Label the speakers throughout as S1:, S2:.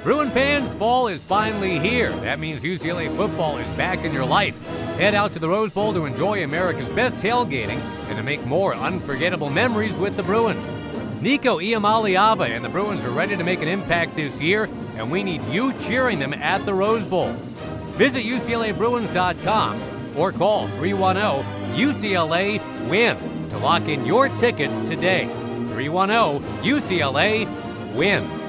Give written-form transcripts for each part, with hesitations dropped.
S1: Bruin fans, fall is finally here. That means UCLA football is back in your life. Head out to the Rose Bowl to enjoy America's best tailgating and to make more unforgettable memories with the Bruins. Nico Iamaleava and the Bruins are ready to make an impact this year, and we need you cheering them at the Rose Bowl. Visit UCLABruins.com or call 310-UCLA-WIN to lock in your tickets today. 310-UCLA-WIN.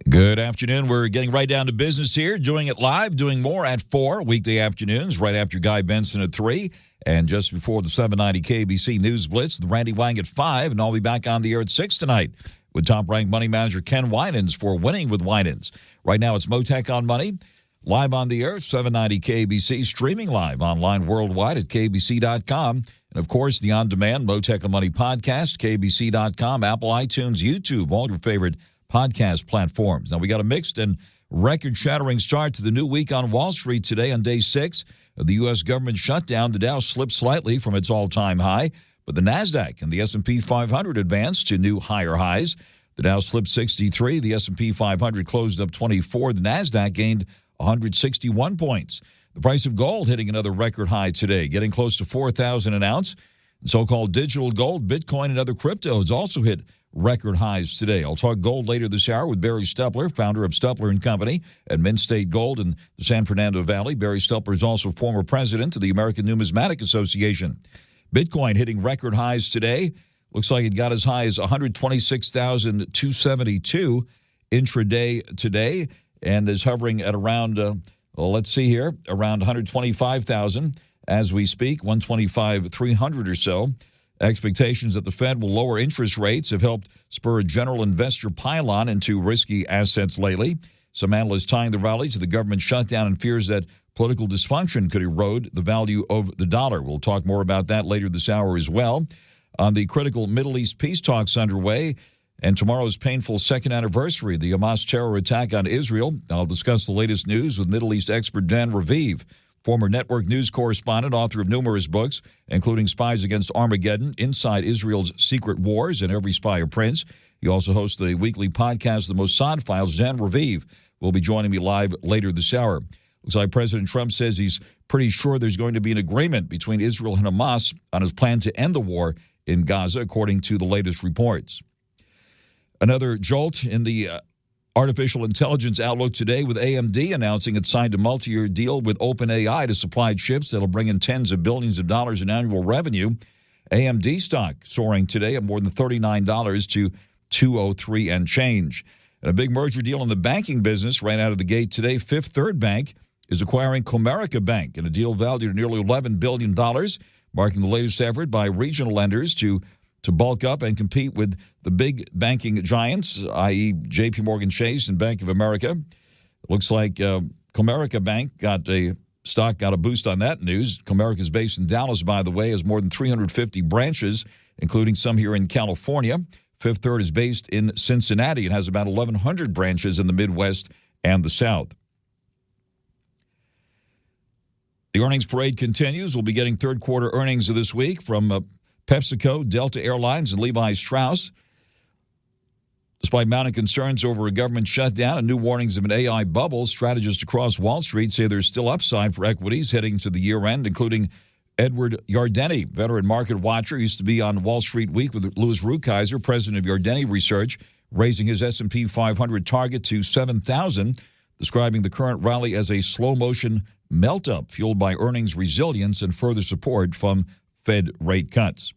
S2: Good afternoon. We're getting right down to business here, doing it live, doing more at 4, weekday afternoons, right after Guy Benson at 3, and just before the 790 KBC News Blitz, the Randy Wang at 5, and I'll be back on the air at 6 tonight with top-ranked money manager Ken Winans for Winning with Winans. Right now it's Mottek On Money, live on the air, 790 KBC, streaming live online worldwide at kbc.com, and, of course, the on-demand Mottek On Money podcast, kbc.com, Apple, iTunes, YouTube, all your favorite podcast platforms. Now, we got a mixed and record-shattering start to the new week on Wall Street today on day 6 of the U.S. government shutdown. The Dow slipped slightly from its all-time high, but the NASDAQ and the S&P 500 advanced to new higher highs. The Dow slipped 63. The S&P 500 closed up 24. The NASDAQ gained 161 points. The price of gold hitting another record high today, getting close to $4,000 an ounce. And so-called digital gold, Bitcoin, and other cryptos also hit record highs today. I'll talk gold later this hour with Barry Stuppler, founder of STUPPLER & Company at Mint State Gold in the San Fernando Valley. Barry Stuppler is also former president of the American Numismatic Association. Bitcoin hitting record highs today. Looks like it got as high as 126,272 intraday today and is hovering at around, let's see here, around 125,000 as we speak, 125,300 or so. Expectations that the Fed will lower interest rates have helped spur a general investor pile-on into risky assets lately. Some analysts tying the rally to the government shutdown and fears that political dysfunction could erode the value of the dollar. We'll talk more about that later this hour as well. On the critical Middle East peace talks underway and tomorrow's painful second anniversary of the Hamas terror attack on Israel, I'll discuss the latest news with Middle East expert Dan RAVIV, former network news correspondent, author of numerous books, including Spies Against Armageddon, Inside Israel's Secret Wars, and Every Spy a Prince. He also hosts the weekly podcast, The Mossad Files. Dan RAVIV will be joining me live later this hour. Looks like President Trump says he's pretty sure there's going to be an agreement between Israel and Hamas on his plan to end the war in Gaza, according to the latest reports. Another jolt in the artificial intelligence outlook today with AMD announcing it signed a multi-year deal with OpenAI to supply chips that'll bring in tens of billions of dollars in annual revenue. AMD stock soaring today at more than $39 to $203 and change. And a big merger deal in the banking business right out of the gate today. Fifth Third Bank is acquiring Comerica Bank in a deal valued at nearly $11 billion, marking the latest effort by regional lenders to bulk up and compete with the big banking giants, i.e. J.P. Morgan Chase and Bank of America. It looks like Comerica Bank got a boost on that news. Comerica is based in Dallas, by the way, has more than 350 branches, including some here in California. Fifth Third is based in Cincinnati and has about 1,100 branches in the Midwest and the South. The earnings parade continues. We'll be getting third-quarter earnings of this week from PepsiCo, Delta Airlines, and Levi Strauss. Despite mounting concerns over a government shutdown and new warnings of an AI bubble, strategists across Wall Street say there's still upside for equities heading to the year-end, including Edward Yardeni, veteran market watcher, used to be on Wall Street Week with Louis Rukeyser, president of Yardeni Research, raising his S&P 500 target to 7,000, describing the current rally as a slow-motion melt-up fueled by earnings resilience and further support from Fed rate cuts.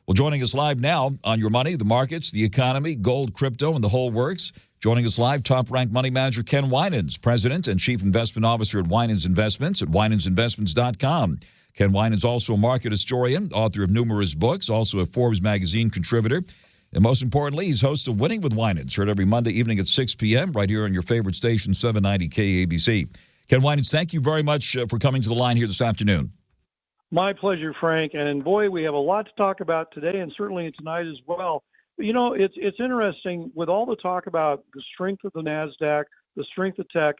S2: Well, joining us live now on Your Money, the markets, the economy, gold, crypto, and the whole works. Joining us live, top-ranked money manager Ken Winans, president and chief investment officer at Winans Investments at WINANSinvestments.com. Ken Winans, also a market historian, author of numerous books, also a Forbes magazine contributor. And most importantly, he's host of Winning with Winans, heard every Monday evening at 6 p.m. right here on your favorite station, 790 KABC. Ken Winans, thank you very much for coming to the line here this afternoon.
S3: My pleasure, Frank. And boy, we have a lot to talk about today and certainly tonight as well. You know, it's interesting with all the talk about the strength of the NASDAQ, the strength of tech.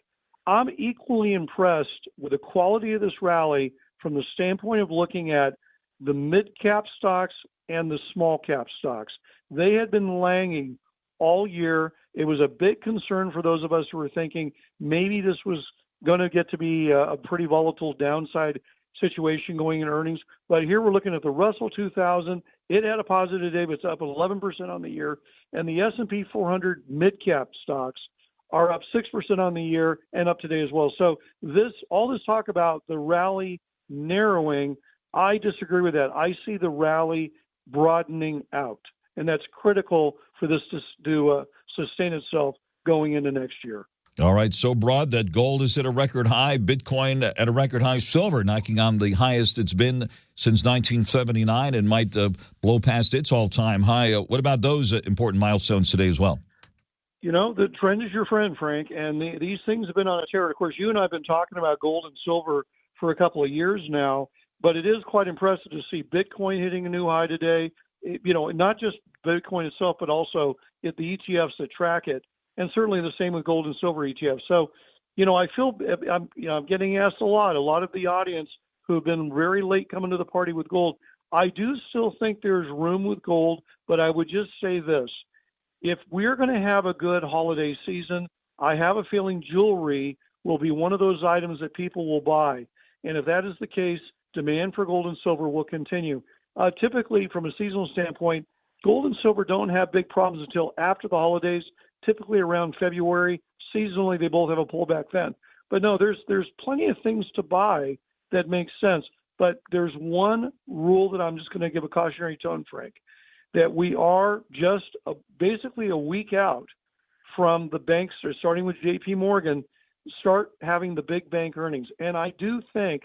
S3: I'm equally impressed with the quality of this rally from the standpoint of looking at the mid-cap stocks and the small-cap stocks. They had been lagging all year. It was a big concern for those of us who were thinking maybe this was going to get to be a pretty volatile downside situation going in earnings. But here we're looking at the Russell 2000. It had a positive day, but it's up 11% on the year. And the S&P 400 mid-cap stocks are up 6% on the year and up today as well. So all this talk about the rally narrowing, I disagree with that. I see the rally broadening out, and that's critical for this to sustain itself going into next year.
S2: All right, so broad that gold is at a record high, Bitcoin at a record high, silver knocking on the highest it's been since 1979 and might blow past its all-time high. What about those important milestones today as well?
S3: You know, the trend is your friend, Frank, and these things have been on a tear. Of course, you and I have been talking about gold and silver for a couple of years now, but it is quite impressive to see Bitcoin hitting a new high today. You know, not just Bitcoin itself, but also the ETFs that track it. And certainly the same with gold and silver ETFs. So, you know, I feel I'm getting asked a lot of the audience who have been very late coming to the party with gold. I do still think there's room with gold, but I would just say this. If we're going to have a good holiday season, I have a feeling jewelry will be one of those items that people will buy. And if that is the case, demand for gold and silver will continue. Typically, from a seasonal standpoint, gold and silver don't have big problems until after the holidays, typically around February. Seasonally, they both have a pullback then. But no, there's plenty of things to buy that make sense. But there's one rule that I'm just going to give a cautionary tone, Frank, that we are just basically a week out from the banks, starting with J.P. Morgan, start having the big bank earnings. And I do think,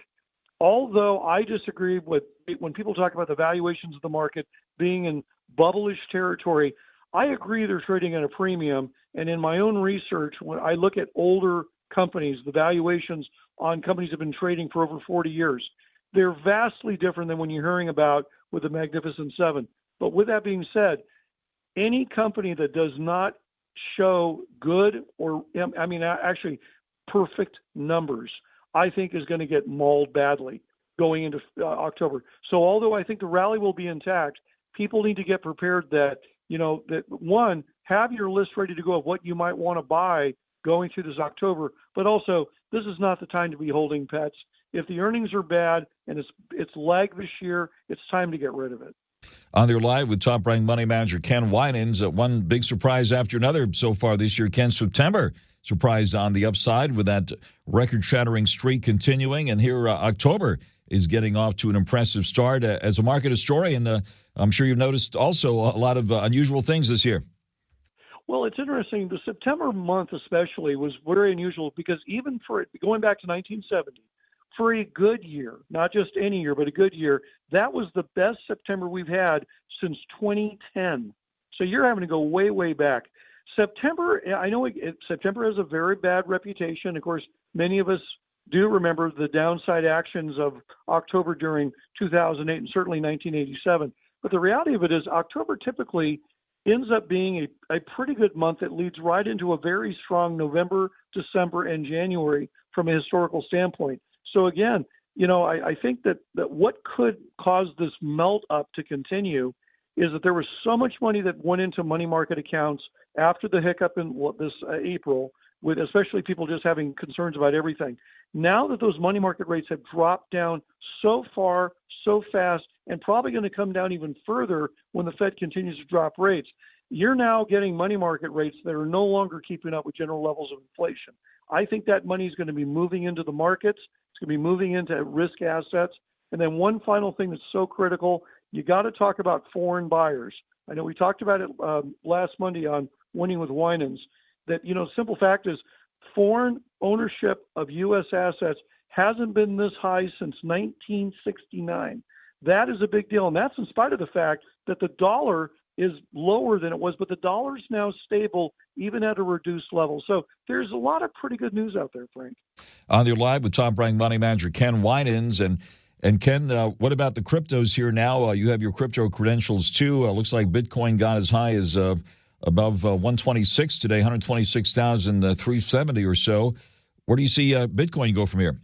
S3: although I disagree with when people talk about the valuations of the market being in bubblish territory, I agree they're trading at a premium. And in my own research, when I look at older companies, the valuations on companies have been trading for over 40 years. They're vastly different than when you're hearing about with the Magnificent Seven. But with that being said, any company that does not show good actually perfect numbers, I think is going to get mauled badly going into October. So although I think the rally will be intact, people need to get prepared that, one, have your list ready to go of what you might want to buy going through this October, but also this is not the time to be holding pets. If the earnings are bad and it's lagged this year, it's time to get rid of it.
S2: On their live with top-ranked money manager Ken Winans, one big surprise after another so far this year. Ken, September surprised on the upside with that record-shattering streak continuing, and here October is getting off to an impressive start. As a market historian, I'm sure you've noticed also a lot of unusual things this year.
S3: Well, it's interesting. The September month especially was very unusual because even for it, going back to 1970, for a good year, not just any year, but a good year, that was the best September we've had since 2010. So you're having to go way, way back. September, I know September has a very bad reputation. Of course, many of us do remember the downside actions of October during 2008 and certainly 1987. But the reality of it is October typically ends up being a pretty good month that leads right into a very strong November, December, and January from a historical standpoint. So again, I think that what could cause this melt up to continue is that there was so much money that went into money market accounts after the hiccup in this April, with especially people just having concerns about everything. Now that those money market rates have dropped down so far, so fast, and probably going to come down even further when the Fed continues to drop rates, you're now getting money market rates that are no longer keeping up with general levels of inflation. I think that money is going to be moving into the markets. It's going to be moving into risk assets. And then one final thing that's so critical, you got to talk about foreign buyers. I know we talked about it last Monday on Winning with Winans, that, simple fact is foreign ownership of U.S. assets hasn't been this high since 1969. That is a big deal. And that's in spite of the fact that the dollar is lower than it was, but the dollar is now stable even at a reduced level. So there's a lot of pretty good news out there, Frank.
S2: On your live with top-ranked money manager Ken Winans. And Ken, what about the cryptos here now? You have your crypto credentials too. Looks like Bitcoin got as high as above 126 today, 126,370 or so. Where do you see Bitcoin go from here?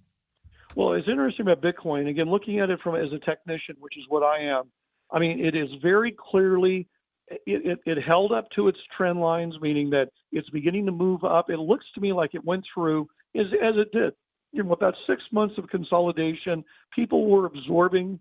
S3: Well, it's interesting about Bitcoin. Again, looking at it as a technician, which is what I am. I mean, it is very clearly it held up to its trend lines, meaning that it's beginning to move up. It looks to me like it went through as it did. About 6 months of consolidation, people were absorbing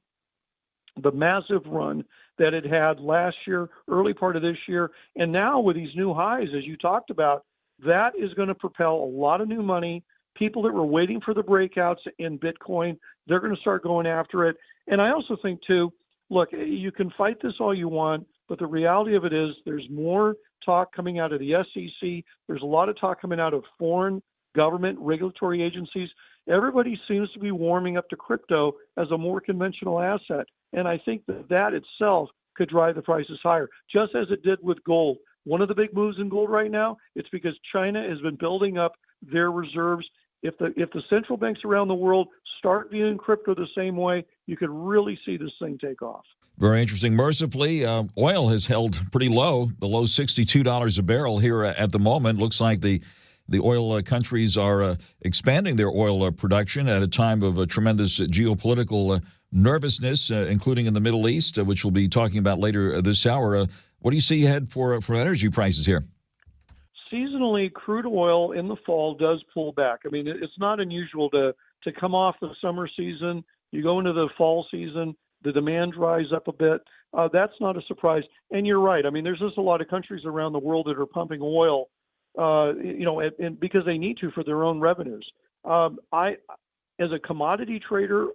S3: the massive run that it had last year, early part of this year. And now with these new highs, as you talked about, that is going to propel a lot of new money. People that were waiting for the breakouts in Bitcoin, they're going to start going after it. And I also think, too, look, you can fight this all you want, but the reality of it is there's more talk coming out of the SEC. There's a lot of talk coming out of foreign government regulatory agencies. Everybody seems to be warming up to crypto as a more conventional asset. And I think that itself could drive the prices higher, just as it did with gold. One of the big moves in gold right now, it's because China has been building up their reserves. If the central banks around the world start viewing crypto the same way, you could really see this thing take off.
S2: Very interesting. Mercifully, oil has held pretty low, below $62 a barrel here at the moment. Looks like the oil countries are expanding their oil production at a time of tremendous geopolitical nervousness, including in the Middle East, which we'll be talking about later this hour. What do you see ahead for energy prices here?
S3: Seasonally, crude oil in the fall does pull back. I mean, it's not unusual to come off the summer season. You go into the fall season, the demand dries up a bit. That's not a surprise. And you're right. I mean, there's just a lot of countries around the world that are pumping oil, and because they need to for their own revenues. As a commodity trader,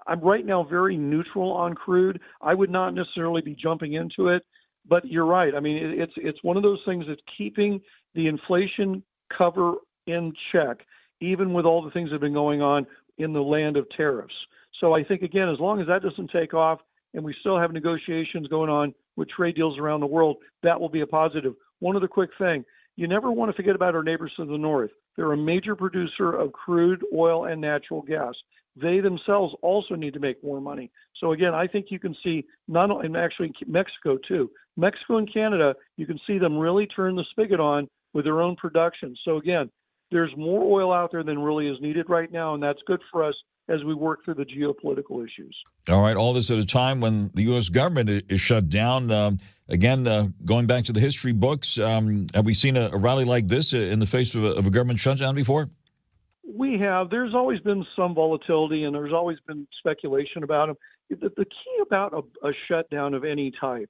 S3: I'm right now very neutral on crude. I would not necessarily be jumping into it, but you're right. I mean, it's one of those things that's keeping the inflation cover in check, even with all the things that have been going on in the land of tariffs. So I think, again, as long as that doesn't take off and we still have negotiations going on with trade deals around the world, that will be a positive. One other quick thing. You never want to forget about our neighbors to the north. They're a major producer of crude oil and natural gas. They themselves also need to make more money. So again, I think you can see not only, and actually Mexico too. Mexico and Canada, you can see them really turn the spigot on with their own production. So again, there's more oil out there than really is needed right now, and that's good for us as we work through the geopolitical issues.
S2: All right, all this at a time when the U.S. government is shut down. Again, going back to the history books, have we seen a rally like this in the face of a government shutdown before?
S3: We have. There's always been some volatility, and there's always been speculation about them. The key about a shutdown of any type,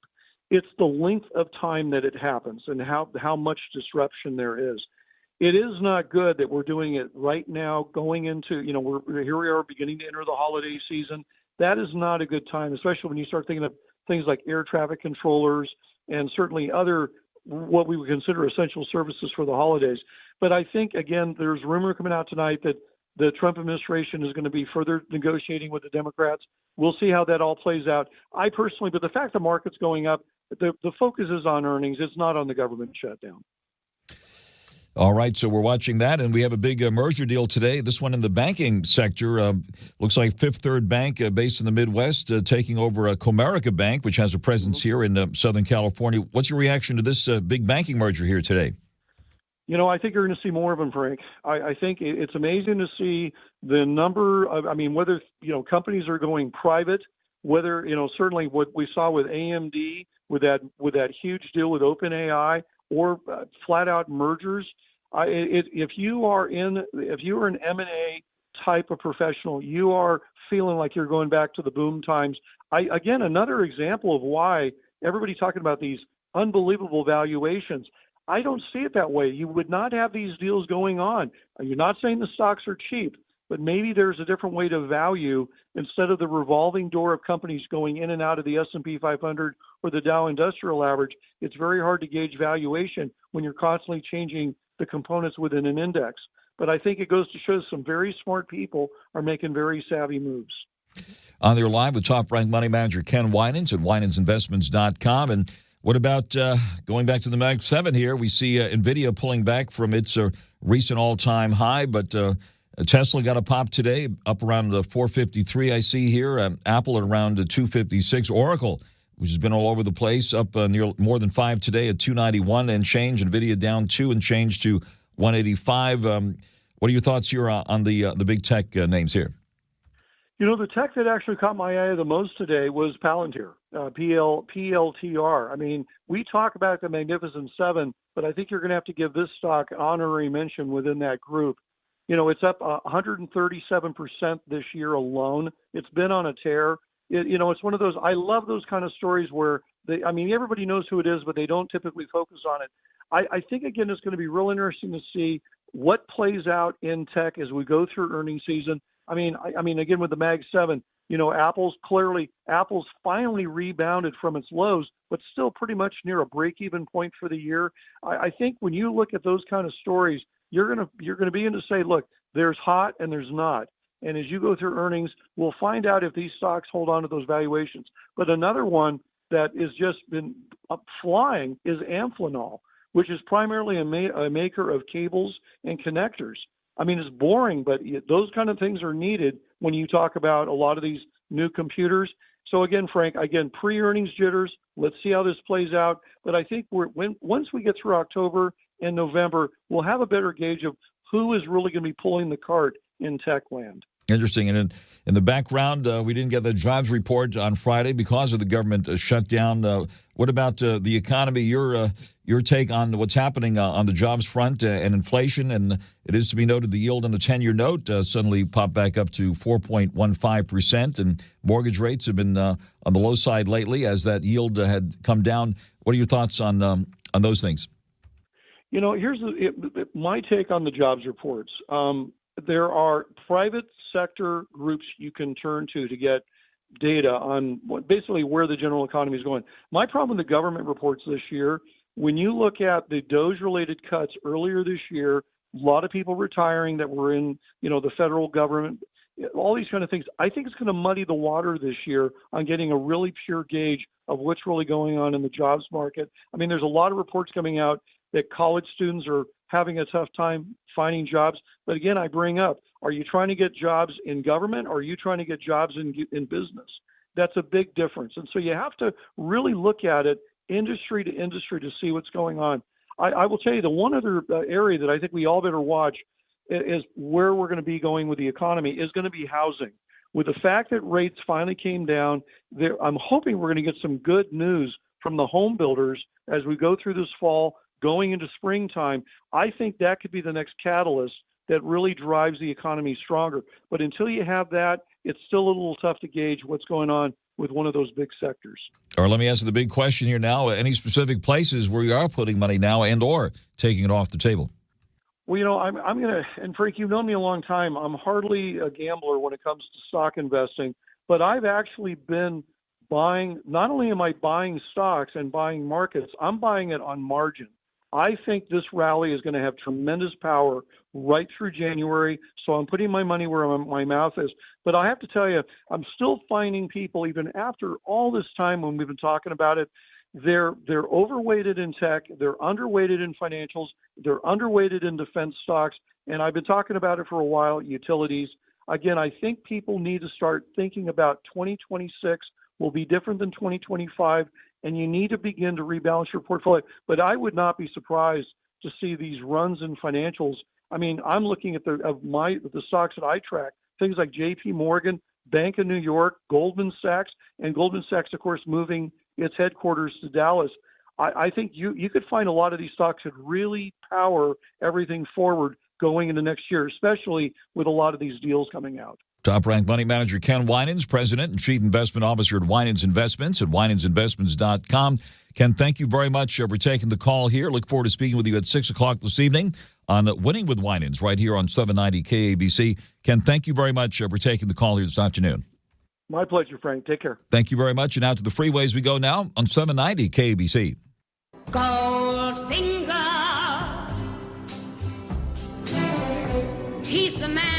S3: it's the length of time that it happens and how much disruption there is. It is not good that we're doing it right now, going into, here we are beginning to enter the holiday season. That is not a good time, especially when you start thinking of things like air traffic controllers and certainly other what we would consider essential services for the holidays. But I think, again, there's rumor coming out tonight that the Trump administration is going to be further negotiating with the Democrats. We'll see how that all plays out. But the fact the market's going up, the focus is on earnings. It's not on the government shutdown.
S2: All right, so we're watching that, and we have a big merger deal today. This one in the banking sector. Looks like Fifth Third Bank, based in the Midwest, taking over Comerica Bank, which has a presence here in Southern California. What's your reaction to this big banking merger here today?
S3: I think you're going to see more of them, Frank. I think it's amazing to see the number of, whether, companies are going private, whether, certainly what we saw with AMD, with that huge deal with OpenAI, or flat out mergers. If you are an M&A type of professional, you are feeling like you're going back to the boom times. Again, another example of why everybody talking about these unbelievable valuations. I don't see it that way. You would not have these deals going on. You're not saying the stocks are cheap, but maybe there's a different way to value instead of the revolving door of companies going in and out of the S&P 500 or the Dow Industrial Average. It's very hard to gauge valuation when you're constantly changing the components within an index. But I think it goes to show some very smart people are making very savvy moves.
S2: On there live with top-ranked money manager Ken Winans at winansinvestments.com. And what about going back to the Mag 7 here? We see NVIDIA pulling back from its recent all-time high, but Tesla got a pop today, up around the 453 I see here. Apple at around 256. Oracle, which has been all over the place, up near more than 5 today at 291 and change. NVIDIA down 2 and change to 185. What are your thoughts here on the big tech names here?
S3: The tech that actually caught my eye the most today was Palantir. PLTR. I mean, we talk about the Magnificent Seven, but I think you're going to have to give this stock honorary mention within that group. It's up 137% this year alone. It's been on a tear. It's one of those, I love those kind of stories where everybody knows who it is, but they don't typically focus on it. I think, again, it's going to be real interesting to see what plays out in tech as we go through earnings season. Again, with the Mag 7, Apple's finally rebounded from its lows, but still pretty much near a break-even point for the year. I think when you look at those kind of stories, you're gonna begin to say, look, there's hot and there's not. And as you go through earnings, we'll find out if these stocks hold on to those valuations. But another one that has just been flying is Amphenol, which is primarily a maker of cables and connectors. It's boring, but those kind of things are needed when you talk about a lot of these new computers. So again, Frank, pre-earnings jitters. Let's see how this plays out. But I think once we get through October and November, we'll have a better gauge of who is really going to be pulling the cart in tech land.
S2: Interesting. And in the background, we didn't get the jobs report on Friday because of the government shutdown. What about the economy? Your take on what's happening on the jobs front and inflation? And it is to be noted the yield on the 10-year note suddenly popped back up to 4.15%, and mortgage rates have been on the low side lately as that yield had come down. What are your thoughts on those things?
S3: Here's my take on the jobs reports. There are private sector groups you can turn to get data on basically where the general economy is going. My problem with the government reports this year, when you look at the DOGE-related cuts earlier this year, a lot of people retiring that were in, the federal government, all these kind of things, I think it's going to muddy the water this year on getting a really pure gauge of what's really going on in the jobs market. There's a lot of reports coming out that college students are having a tough time finding jobs. But again, I bring up, are you trying to get jobs in government or are you trying to get jobs in business? That's a big difference. And so you have to really look at it industry to industry to see what's going on. I will tell you the one other area that I think we all better watch is where we're going to be going with the economy is going to be housing. With the fact that rates finally came down, I'm hoping we're going to get some good news from the home builders as we go through this fall, going into springtime. I think that could be the next catalyst that really drives the economy stronger. But until you have that, it's still a little tough to gauge what's going on with one of those big sectors.
S2: All right, let me answer the big question here now. Any specific places where you are putting money now and or taking it off the table?
S3: Well, I'm going to, and Frank, you've known me a long time. I'm hardly a gambler when it comes to stock investing, but I've actually been buying, not only am I buying stocks and buying markets, I'm buying it on margin. I think this rally is going to have tremendous power right through January, so I'm putting my money where my mouth is. But I have to tell you, I'm still finding people, even after all this time when we've been talking about it, they're overweighted in tech, they're underweighted in financials, they're underweighted in defense stocks, and I've been talking about it for a while, utilities. Again, I think people need to start thinking about 2026 will be different than 2025, and you need to begin to rebalance your portfolio. But I would not be surprised to see these runs in financials. I'm looking at the stocks that I track, things like J.P. Morgan, Bank of New York, Goldman Sachs, and Goldman Sachs, of course, moving its headquarters to Dallas. I think you could find a lot of these stocks that really power everything forward going into next year, especially with a lot of these deals coming out.
S2: Top-ranked money manager Ken Winans, President and Chief Investment Officer at Winans Investments at winansinvestments.com. Ken, thank you very much for taking the call here. Look forward to speaking with you at 6 o'clock this evening on Winning with Winans right here on 790 KABC. Ken, thank you very much for taking the call here this afternoon.
S3: My pleasure, Frank. Take care.
S2: Thank you very much. And out to the freeways we go now on 790 KABC.
S4: Goldfinger, he's the man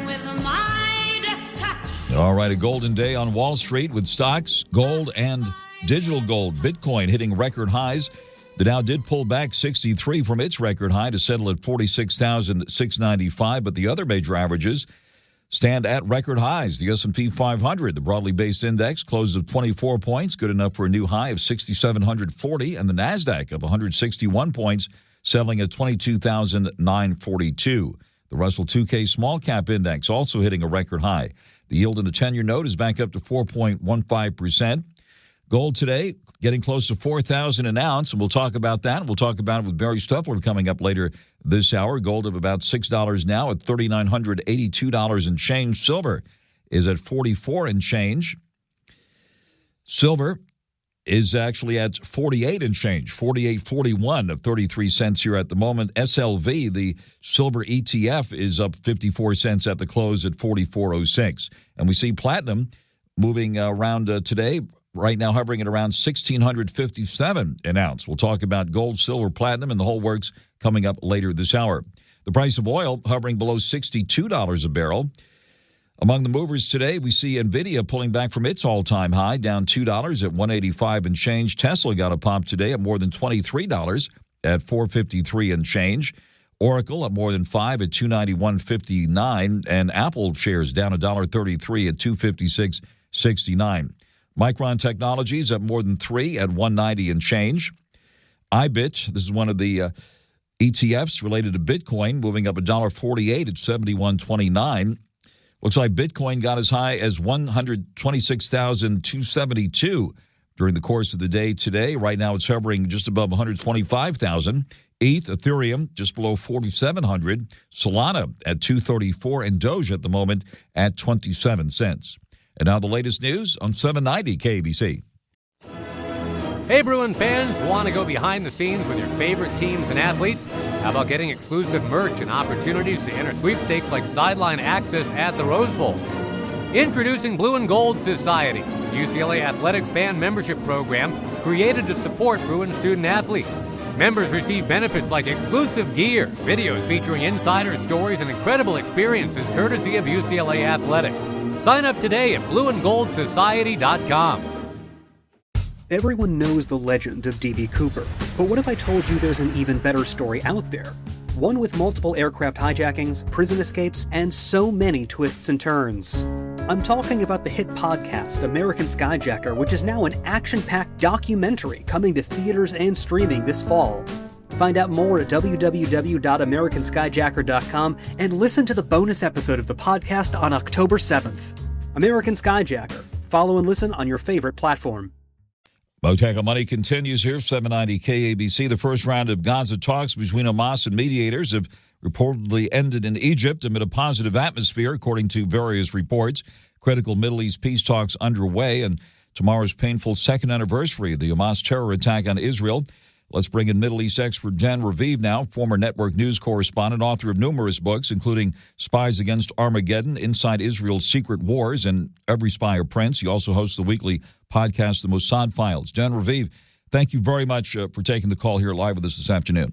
S4: with the Midas touch.
S2: All right, a golden day on Wall Street with stocks, gold, and digital gold. Bitcoin hitting record highs. The Dow did pull back 63 from its record high to settle at 46,695, but the other major averages stand at record highs. The S&P 500, the broadly based index, closed up 24 points, good enough for a new high of 6,740, and the NASDAQ up 161 points, settling at 22,942. The Russell 2K small cap index also hitting a record high. The yield in the 10-year note is back up to 4.15%. Gold today getting close to $4,000 an ounce, and we'll talk about that. We'll talk about it with Barry Stuppler coming up later this hour. Gold of about $6 now at $3,982 and change. Silver is at $44 and change. Silver is actually at 48 and change, 48.41 of 33 cents here at the moment. SLV, the silver ETF, is up 54 cents at the close at 44.06. And we see platinum moving around today, right now hovering at around $1,657 an ounce. We'll talk about gold, silver, platinum, and the whole works coming up later this hour. The price of oil hovering below $62 a barrel. Among the movers today, we see NVIDIA pulling back from its all-time high, down $2 at $185 and change. Tesla got a pop today at more than $23 at $453 and change. Oracle at more than $5 at $291.59. And Apple shares down $1.33 at $256.69. Micron Technologies at more than $3 at $190 and change. iBit, this is one of the ETFs related to Bitcoin, moving up $1.48 at $71.29. Looks like Bitcoin got as high as $126,272 during the course of the day today. Right now it's hovering just above $125,000. Ethereum just below 4,700. Solana at 234 and Doge at the moment at 27 cents. And now the latest news on 790 KABC.
S1: Hey, Bruin fans, want to go behind the scenes with your favorite teams and athletes? How about getting exclusive merch and opportunities to enter sweepstakes like sideline access at the Rose Bowl? Introducing Blue and Gold Society, UCLA Athletics fan membership program created to support Bruin student athletes. Members receive benefits like exclusive gear, videos featuring insider stories, and incredible experiences courtesy of UCLA Athletics. Sign up today at blueandgoldsociety.com.
S5: Everyone knows the legend of D.B. Cooper, but what if I told you there's an even better story out there? One with multiple aircraft hijackings, prison escapes, and so many twists and turns. I'm talking about the hit podcast, American Skyjacker, which is now an action-packed documentary coming to theaters and streaming this fall. Find out more at www.americanskyjacker.com and listen to the bonus episode of the podcast on October 7th. American Skyjacker. Follow and listen on your favorite platform.
S2: Mottek On Money continues here, 790 KABC. The first round of Gaza talks between Hamas and mediators have reportedly ended in Egypt amid a positive atmosphere, according to various reports. Critical Middle East peace talks underway, and tomorrow's painful second anniversary of the Hamas terror attack on Israel. Let's bring in Middle East expert Dan RAVIV now, former network news correspondent, author of numerous books, including Spies Against Armageddon, Inside Israel's Secret Wars, and Every Spy a Prince. He also hosts the weekly podcast, The Mossad Files. Dan RAVIV, thank you very much for taking the call here live with us this afternoon.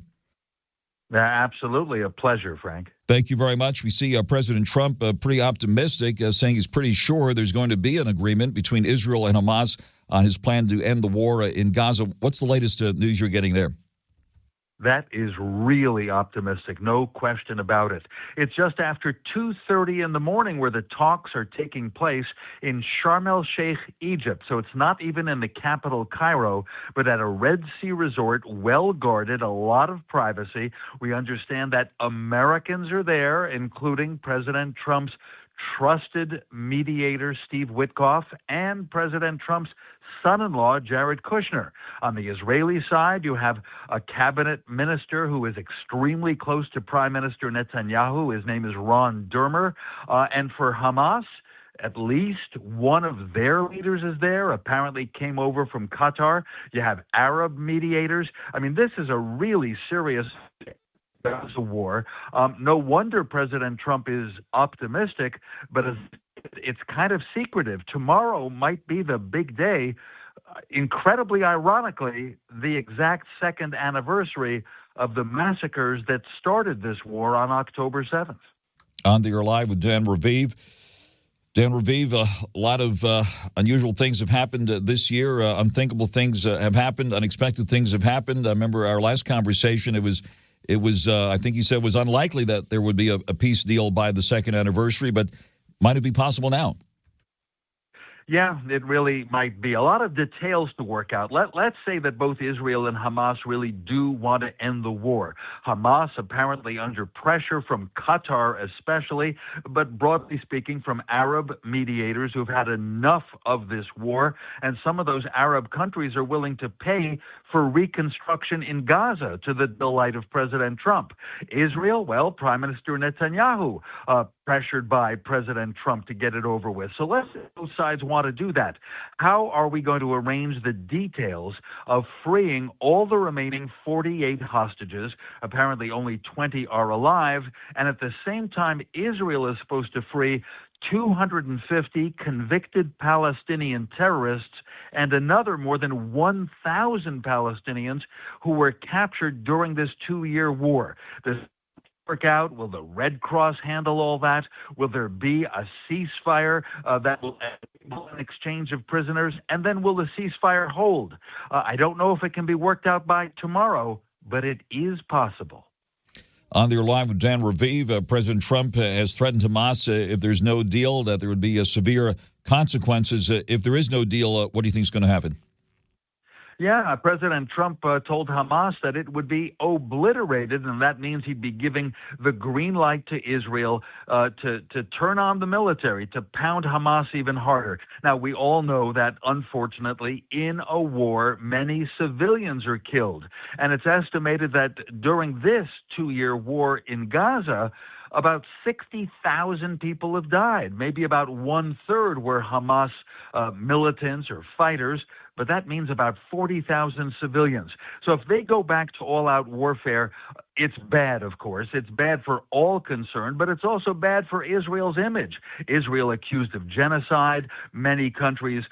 S6: Absolutely a pleasure, Frank.
S2: Thank you very much. We see President Trump pretty optimistic, saying he's pretty sure there's going to be an agreement between Israel and Hamas on his plan to end the war in Gaza. What's the latest news you're getting there?
S6: That is really optimistic, no question about it. It's just after 2:30 in the morning where the talks are taking place in Sharm el-Sheikh, Egypt. So it's not even in the capital, Cairo, but at a Red Sea resort, well guarded, a lot of privacy. We understand that Americans are there, including President Trump's trusted mediator, Steve Witkoff, and President Trump's son-in-law, Jared Kushner. On the Israeli side, you have a cabinet minister who is extremely close to Prime Minister Netanyahu. His name is Ron Dermer. And for Hamas, at least one of their leaders is there, apparently came over from Qatar. You have Arab mediators. I mean, this is a really serious Gaza war. No wonder President Trump is optimistic, but it's kind of secretive. Tomorrow might be the big day. Incredibly ironically, the exact second anniversary of the massacres that started this war on October 7th.
S2: On the Air Live with Dan RAVIV. Dan RAVIV, a lot of unusual things have happened this year. Unthinkable things have happened. Unexpected things have happened. I remember our last conversation, it was I think you said it was unlikely that there would be a peace deal by the second anniversary, but might it be possible now?
S6: Yeah, it really might be. A lot of details to work out. Let's say that both Israel and Hamas really do want to end the war. Hamas apparently under pressure from Qatar especially, but broadly speaking from Arab mediators who've had enough of this war. And some of those Arab countries are willing to pay for reconstruction in Gaza to the delight of President Trump. Israel, well, Prime Minister Netanyahu pressured by President Trump to get it over with. So let's say both sides want to do that. How are we going to arrange the details of freeing all the remaining 48 hostages? Apparently only 20 are alive. And at the same time, Israel is supposed to free 250 convicted Palestinian terrorists and another more than 1,000 Palestinians who were captured during this 2-year war. This work out? Will the Red Cross handle all that? Will there be a ceasefire that will enable an exchange of prisoners? And then will the ceasefire hold? I don't know if it can be worked out by tomorrow, but it is possible.
S2: On the live with Dan Raviv, President Trump has threatened Hamas if there's no deal that there would be severe consequences. If there is no deal, what do you think is going to happen?
S6: Yeah, President Trump told Hamas that it would be obliterated, and that means he'd be giving the green light to Israel to turn on the military, to pound Hamas even harder. Now, we all know that, unfortunately, in a war, many civilians are killed. And it's estimated that during this 2-year war in Gaza, about 60,000 people have died. Maybe about 1/3 were Hamas militants or fighters, but that means about 40,000 civilians. So if they go back to all-out warfare, it's bad, of course. It's bad for all concerned, but it's also bad for Israel's image. Israel accused of genocide, many countries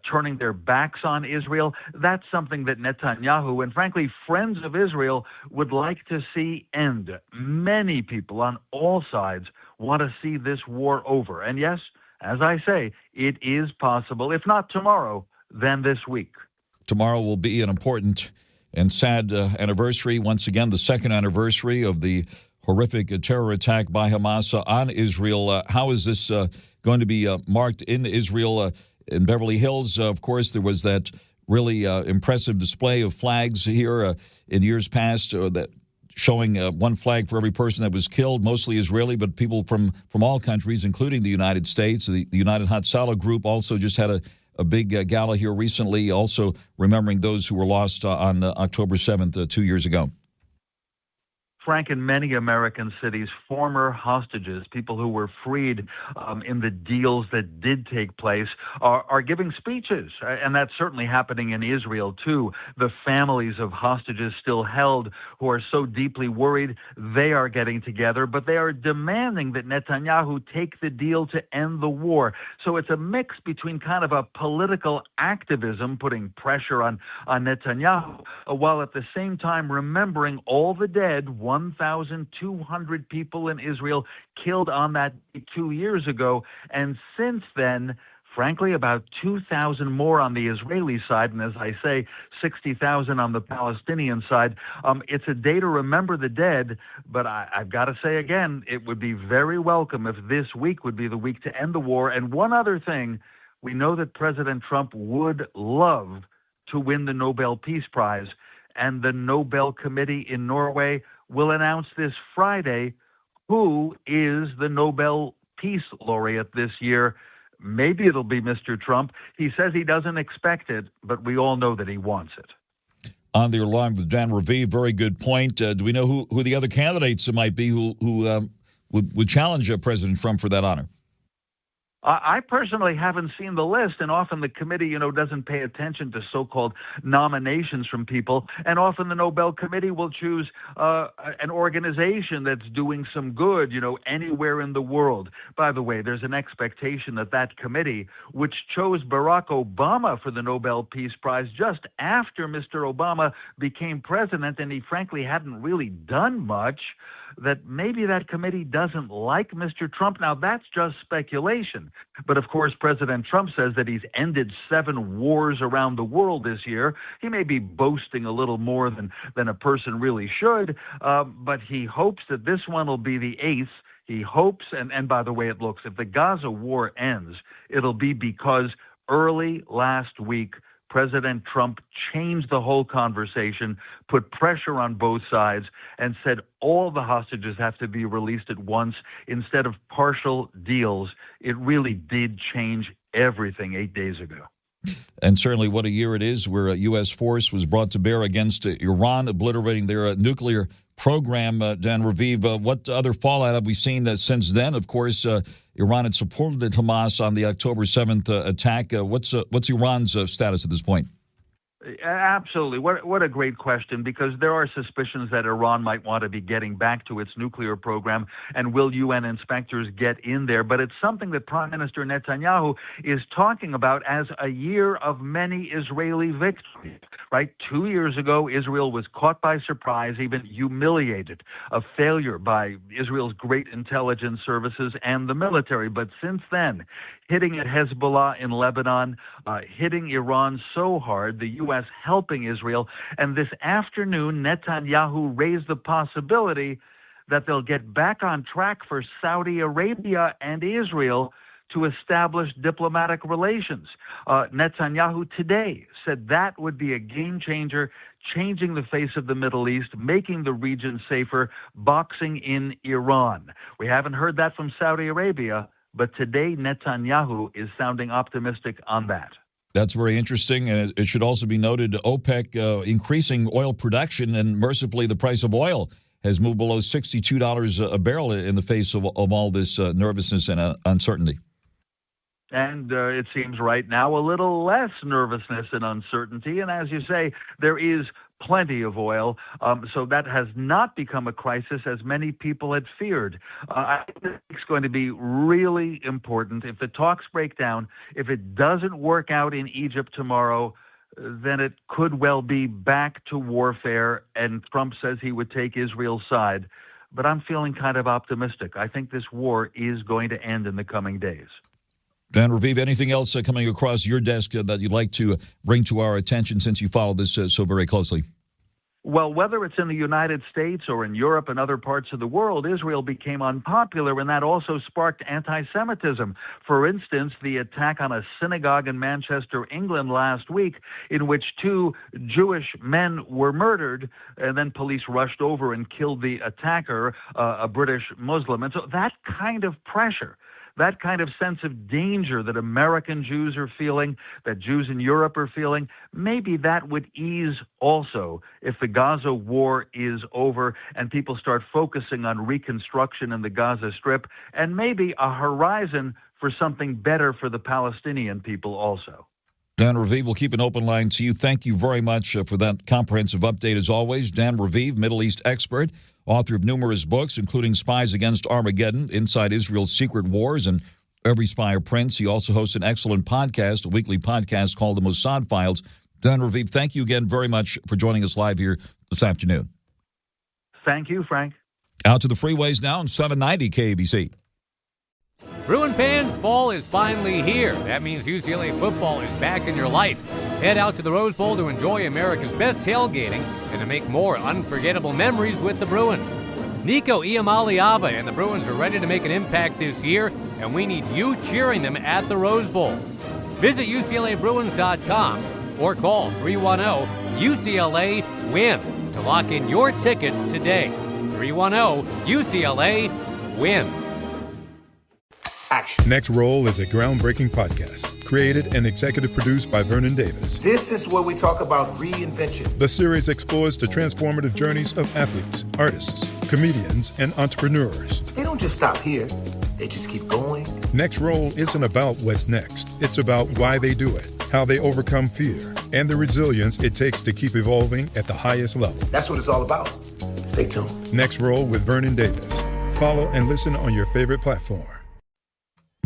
S6: turning their backs on Israel. That's something that Netanyahu and, frankly, friends of Israel would like to see end. Many people on all sides want to see this war over. And yes, as I say, it is possible, if not tomorrow, then this week.
S2: Tomorrow will be an important and sad anniversary. Once again, the second anniversary of the horrific terror attack by Hamas on Israel. How is this going to be marked in Israel? In Beverly Hills, of course, there was that really impressive display of flags here in years past that showing one flag for every person that was killed, mostly Israeli, but people from all countries, including the United States. The United Hatzalah Group also just had a big gala here recently, also remembering those who were lost on October 7th, 2 years ago.
S6: Frank, in many American cities, former hostages, people who were freed in the deals that did take place, are giving speeches. And that's certainly happening in Israel, too. The families of hostages still held who are so deeply worried, they are getting together, but they are demanding that Netanyahu take the deal to end the war. So it's a mix between kind of a political activism, putting pressure on Netanyahu, while at the same time remembering all the dead, 1,200 people in Israel killed on that 2 years ago. And since then, frankly, about 2,000 more on the Israeli side. And as I say, 60,000 on the Palestinian side. It's a day to remember the dead. But I've got to say again, it would be very welcome if this week would be the week to end the war. And one other thing, we know that President Trump would love to win the Nobel Peace Prize. And the Nobel Committee in Norway will announce this Friday who is the Nobel Peace Laureate this year. Maybe it'll be Mr. Trump. He says he doesn't expect it, but we all know that he wants it.
S2: On the line with Dan Raviv, very good point. Do we know who the other candidates might be who would challenge President Trump for that honor?
S6: I personally haven't seen the list, and often the committee, doesn't pay attention to so-called nominations from people, and often the Nobel Committee will choose an organization that's doing some good, anywhere in the world. By the way, there's an expectation that committee, which chose Barack Obama for the Nobel Peace Prize just after Mr. Obama became president, and he frankly hadn't really done much, that maybe that committee doesn't like Mr. Trump. Now, that's just speculation. But, of course, President Trump says that he's ended 7 wars around the world this year. He may be boasting a little more than a person really should, but he hopes that this one will be the 8th. He hopes, and by the way it looks, if the Gaza war ends, it'll be because early last week, President Trump changed the whole conversation, put pressure on both sides, and said all the hostages have to be released at once instead of partial deals. It really did change everything 8 days ago.
S2: And certainly what a year it is where a U.S. force was brought to bear against Iran, obliterating their nuclear program. Dan RAVIV, what other fallout have we seen since then? Of course, Iran had supported Hamas on the October 7th attack. What's Iran's status at this point?
S6: Absolutely. What a great question, because there are suspicions that Iran might want to be getting back to its nuclear program, and will UN inspectors get in there? But it's something that Prime Minister Netanyahu is talking about as a year of many Israeli victories, right? 2 years ago, Israel was caught by surprise, even humiliated, a failure by Israel's great intelligence services and the military. But since then, hitting at Hezbollah in Lebanon, hitting Iran so hard, the U.S. helping Israel. And this afternoon, Netanyahu raised the possibility that they'll get back on track for Saudi Arabia and Israel to establish diplomatic relations. Netanyahu today said that would be a game changer, changing the face of the Middle East, making the region safer, boxing in Iran. We haven't heard that from Saudi Arabia, but today Netanyahu is sounding optimistic on that.
S2: That's very interesting, and it should also be noted OPEC increasing oil production, and mercifully the price of oil has moved below $62 a barrel in the face of all this nervousness and uncertainty.
S6: And it seems right now a little less nervousness and uncertainty. And as you say, there is plenty of oil. So that has not become a crisis as many people had feared. I think it's going to be really important. If the talks break down, if it doesn't work out in Egypt tomorrow, then it could well be back to warfare. And Trump says he would take Israel's side. But I'm feeling kind of optimistic. I think this war is going to end in the coming days.
S2: Dan RAVIV, anything else coming across your desk that you'd like to bring to our attention since you follow this so very closely?
S6: Well, whether it's in the United States or in Europe and other parts of the world, Israel became unpopular, and that also sparked anti-Semitism. For instance, the attack on a synagogue in Manchester, England last week, in which 2 Jewish men were murdered, and then police rushed over and killed the attacker, a British Muslim. And so that kind of pressure, that kind of sense of danger that American Jews are feeling, that Jews in Europe are feeling, maybe that would ease also if the Gaza war is over and people start focusing on reconstruction in the Gaza Strip, and maybe a horizon for something better for the Palestinian people also.
S2: Dan RAVIV, will keep an open line to you. Thank you very much for that comprehensive update as always. Dan RAVIV, Middle East expert, author of numerous books, including Spies Against Armageddon, Inside Israel's Secret Wars, and Every Spy a Prince. He also hosts an excellent podcast, a weekly podcast called The Mossad Files. Dan RAVIV, thank you again very much for joining us live here this afternoon.
S6: Thank you, Frank.
S2: Out to the freeways now on 790 KABC.
S1: Bruin fans, fall is finally here. That means UCLA football is back in your life. Head out to the Rose Bowl to enjoy America's best tailgating and to make more unforgettable memories with the Bruins. Nico Iamaleava and the Bruins are ready to make an impact this year, and we need you cheering them at the Rose Bowl. Visit UCLABruins.com or call 310-UCLA-WIN to lock in your tickets today. 310-UCLA-WIN.
S7: Action.
S8: Next Roll is a groundbreaking podcast created and executive produced by Vernon Davis.
S7: This is where we talk about reinvention.
S8: The series explores the transformative journeys of athletes, artists, comedians, and entrepreneurs.
S7: They don't just stop here. They just keep going.
S8: Next Roll isn't about what's next. It's about why they do it, how they overcome fear, and the resilience it takes to keep evolving at the highest level.
S7: That's what it's all about. Stay tuned.
S8: Next Roll with Vernon Davis. Follow and listen on your favorite platform.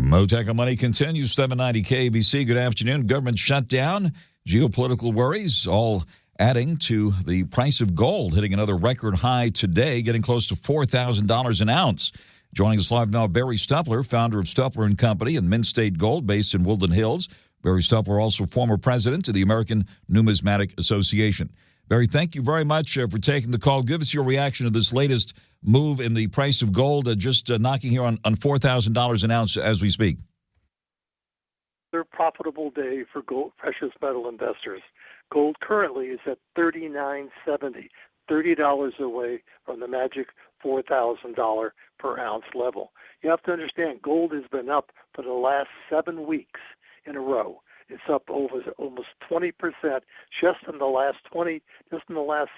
S2: Mottek On Money continues, 790 KABC. Good afternoon. Government shutdown, geopolitical worries, all adding to the price of gold, hitting another record high today, getting close to $4,000 an ounce. Joining us live now, Barry Stuppler, founder of Stuppler & Company and Mint State Gold, based in Woodland Hills. Barry Stuppler, also former president of the American Numismatic Association. Barry, thank you very much for taking the call. Give us your reaction to this latest move in the price of gold, just knocking here on $4,000 an ounce as we speak.
S9: another profitable day for gold, precious metal investors. Gold currently is at $39.70, $30 away from the magic $4,000 per ounce level. You have to understand, gold has been up for the last 7 weeks in a row. It's up over almost 20% just in the last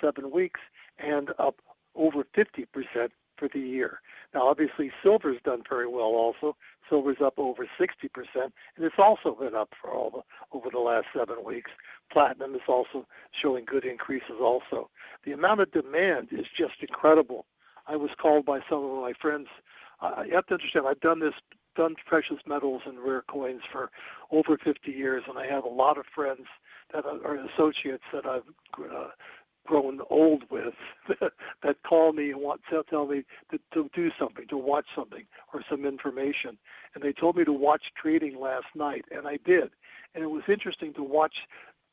S9: 7 weeks, and up over 50% for the year. Now, obviously, silver's done very well also. Silver's up over 60%, and it's also been up for over the last 7 weeks. Platinum is also showing good increases also. The amount of demand is just incredible. I was called by some of my friends. You have to understand, I've done precious metals and rare coins for over 50 years, and I have a lot of friends that are associates that I've grown old with that call me and want to tell me to do something, to watch something or some information. And they told me to watch trading last night, and I did. And it was interesting to watch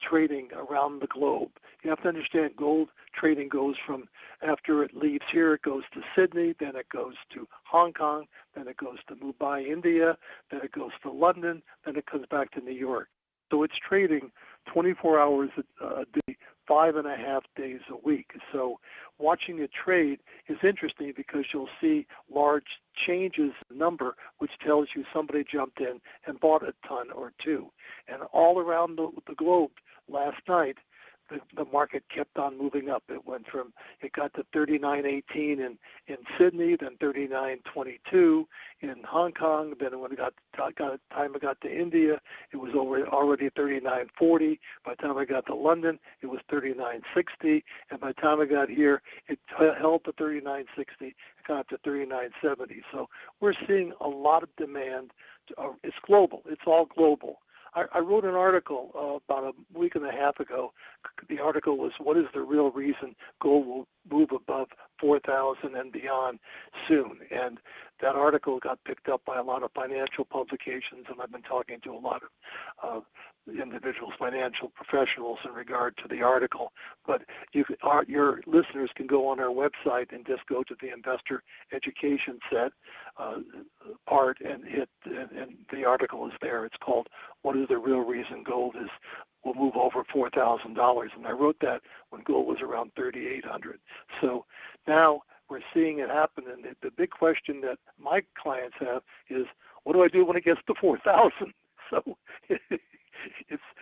S9: trading around the globe. You have to understand, gold trading goes from, after it leaves here, it goes to Sydney, then it goes to Hong Kong, then it goes to Mumbai, India, then it goes to London, then it comes back to New York. So it's trading 24 hours a day, 5.5 days a week. So watching it trade is interesting because you'll see large changes in number, which tells you somebody jumped in and bought a ton or two. And all around the globe last night, the market kept on moving up. It got to 39.18 in Sydney, then 39.22 in Hong Kong. Then when it got to India, it was already 39.40. By the time I got to London, it was 39.60, and by the time I got here, it held to 39.60. It got up to 39.70. So we're seeing a lot of demand. It's global. It's all global. I wrote an article about a week and a half ago. The article was, what is the real reason gold will move above 4,000 and beyond soon? And that article got picked up by a lot of financial publications, and I've been talking to a lot of individuals, financial professionals, in regard to the article. But your listeners can go on our website and just go to the investor education set part and the article is there. It's called "What is the Real Reason Gold will Move Over $4,000?" And I wrote that when gold was around 3,800. So now we're seeing it happen, and the big question that my clients have is, what do I do when it gets to 4,000? So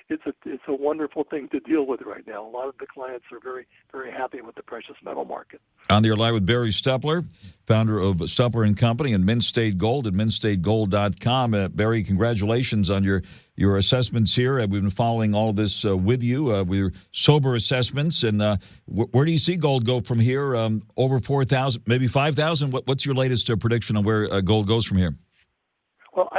S9: it's a wonderful thing to deal with right now. A lot of the clients are very, very happy with the precious metal market.
S2: On the air live with Barry Stuppler, founder of Stuppler & Company and Mint State Gold at mintstategold.com. Barry, congratulations on your assessments here. We've been following all of this with you, with your sober assessments. And where do you see gold go from here? Over 4,000, maybe 5,000? What's your latest prediction on where gold goes from here?
S9: Well,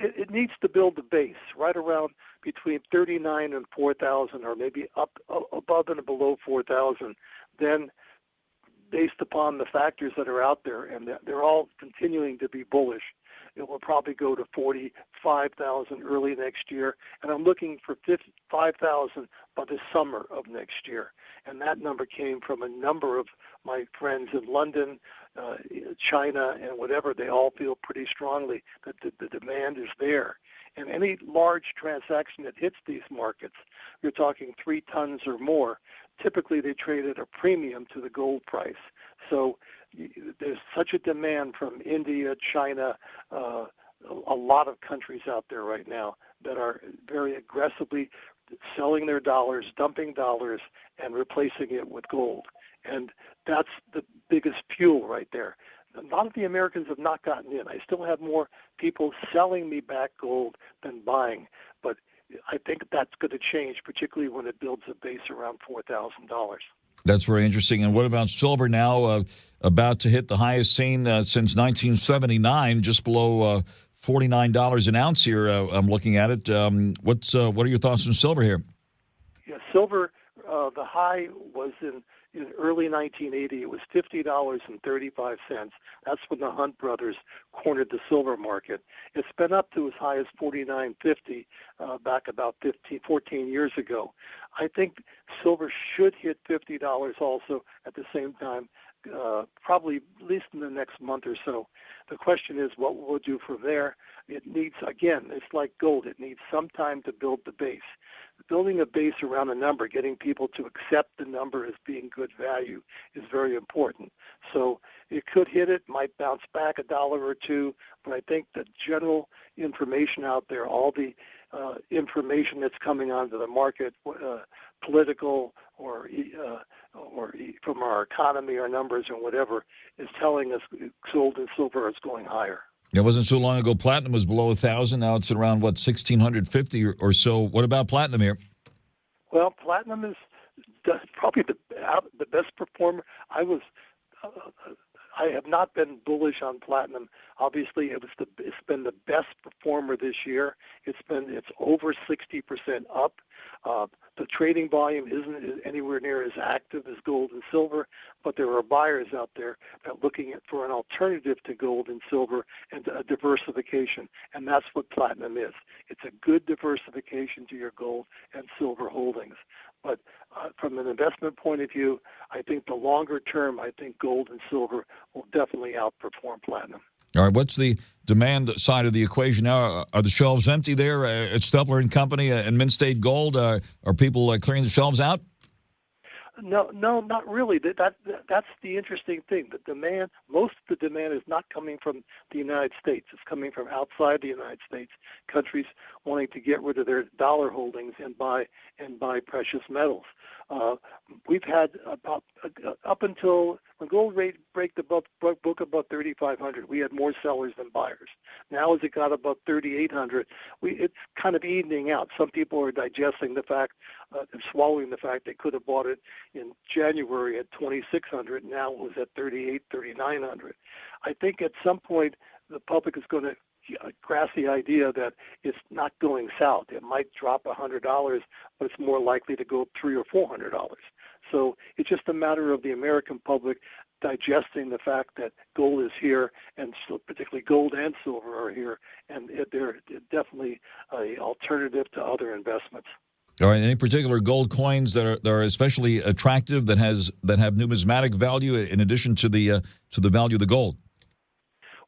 S9: it needs to build the base right around between 39 and 4,000, or maybe up above and below 4,000. Then, based upon the factors that are out there, and they're all continuing to be bullish, it will probably go to 45,000 early next year, and I'm looking for 5,000 by the summer of next year. And that number came from a number of my friends in London, China, and whatever. They all feel pretty strongly that the demand is there. And any large transaction that hits these markets, you're talking 3 tons or more, typically they trade at a premium to the gold price. So there's such a demand from India, China, a lot of countries out there right now that are very aggressively selling their dollars, dumping dollars, and replacing it with gold. And that's the biggest fuel right there. A lot of the Americans have not gotten in. I still have more people selling me back gold than buying, but I think that's going to change, particularly when it builds a base around $4,000.
S2: That's very interesting. And what about silver now, about to hit the highest seen since 1979, just below $49 an ounce here? I'm looking at it. What are your thoughts on silver here?
S9: Yeah, silver, the high was in early 1980. It was $50.35. That's when the Hunt brothers cornered the silver market. It's been up to as high as $49.50 back about 14 years ago. I think silver should hit $50 also at the same time probably at least in the next month or so. The question is, what will it do from there? It needs, again, it's like gold. It needs some time to build the base. Building a base around a number, getting people to accept the number as being good value is very important. So it could hit it, might bounce back $1 or $2, but I think the general information out there, all the information that's coming onto the market, political or from our economy or numbers or whatever, is telling us gold and silver is going higher.
S2: It wasn't so long ago platinum was below 1,000. Now it's around, what, 1,650 or so. What about platinum here?
S9: Well, platinum is probably the best performer. I have not been bullish on platinum. Obviously, it's been the best performer this year. It's over 60% up. The trading volume isn't anywhere near as active as gold and silver, but there are buyers out there that are looking for an alternative to gold and silver and a diversification, and that's what platinum is. It's a good diversification to your gold and silver holdings. But from an investment point of view, I think the longer term, I think gold and silver will definitely outperform platinum.
S2: All right, what's the demand side of the equation now? Are the shelves empty there at STUPPLER and Company and Mint State Gold? Are people clearing the shelves out?
S9: No, not really. That's the interesting thing. The demand, most of the demand is not coming from the United States. It's coming from outside the United States, countries wanting to get rid of their dollar holdings and buy precious metals. We've had about up until when gold rate broke above 3,500, we had more sellers than buyers. Now, as it got above 3,800, it's kind of evening out. Some people are digesting the fact, swallowing the fact they could have bought it in January at 2,600. Now it was at 3,900. I think at some point the public is going to grasp the idea that it's not going south. It might drop $100, but it's more likely to go up $300 or $400. So it's just a matter of the American public digesting the fact that gold is here, and so particularly gold and silver are here, and they're definitely an alternative to other investments.
S2: All right. Any particular gold coins that are especially attractive that have numismatic value in addition to the value of the gold?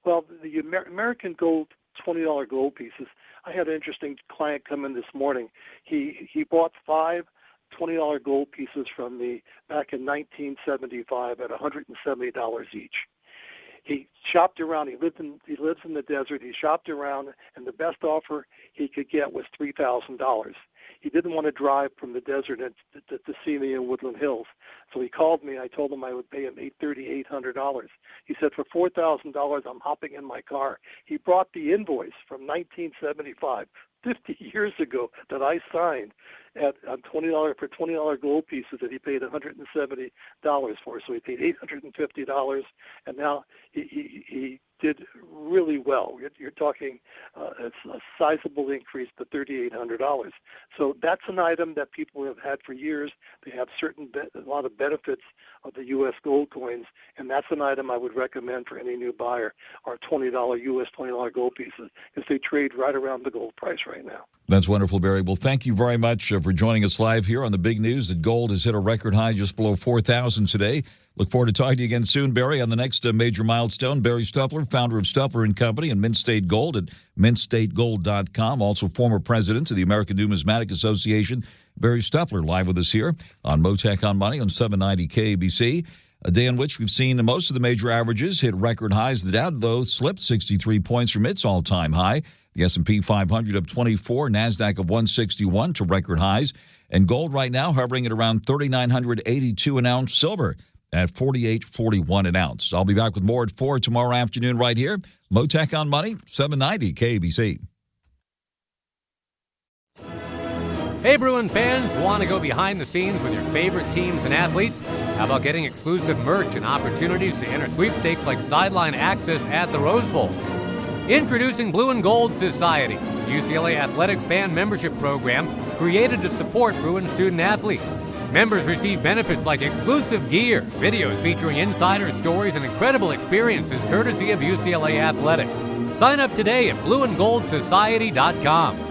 S9: Well, the American gold $20 gold pieces. I had an interesting client come in this morning. He bought 5 $20 gold pieces from me back in 1975 at $170 each. He shopped around. He lives in the desert. He shopped around, and the best offer he could get was $3,000. He didn't want to drive from the desert to see me in Woodland Hills, so he called me. I told him I would pay him $800. He said, for $4,000, I'm hopping in my car. He brought the invoice from 1975, 50 years ago, that I signed on $20 gold pieces that he paid $170 for. So he paid $850, and now he did really well. You're talking it's a sizable increase to $3,800. So that's an item that people have had for years. They have a lot of benefits of the U.S. gold coins, and that's an item I would recommend for any new buyer, our U.S. $20 gold pieces, because they trade right around the gold price right now.
S2: That's wonderful, Barry. Well, thank you very much for joining us live here on the big news that gold has hit a record high just below 4,000 today. Look forward to talking to you again soon, Barry, on the next major milestone. Barry Stuppler, founder of STUPPLER and Company and Mint State Gold at mintstategold.com, also former president of the American Numismatic Association. Barry Stuppler live with us here on Mottek On Money on 790 KABC. A day in which we've seen most of the major averages hit record highs. The Dow, though, slipped 63 points from its all-time high. The S&P 500 up 24, NASDAQ up 161 to record highs. And gold right now hovering at around $3,982 an ounce. Silver at $48.41 an ounce. I'll be back with more at 4 tomorrow afternoon right here. Mottek On Money, 790 KABC.
S1: Hey, Bruin fans, want to go behind the scenes with your favorite teams and athletes? How about getting exclusive merch and opportunities to enter sweepstakes like sideline access at the Rose Bowl? Introducing Blue and Gold Society, UCLA Athletics fan membership program created to support Bruin student athletes. Members receive benefits like exclusive gear, videos featuring insider stories, and incredible experiences courtesy of UCLA Athletics. Sign up today at blueandgoldsociety.com.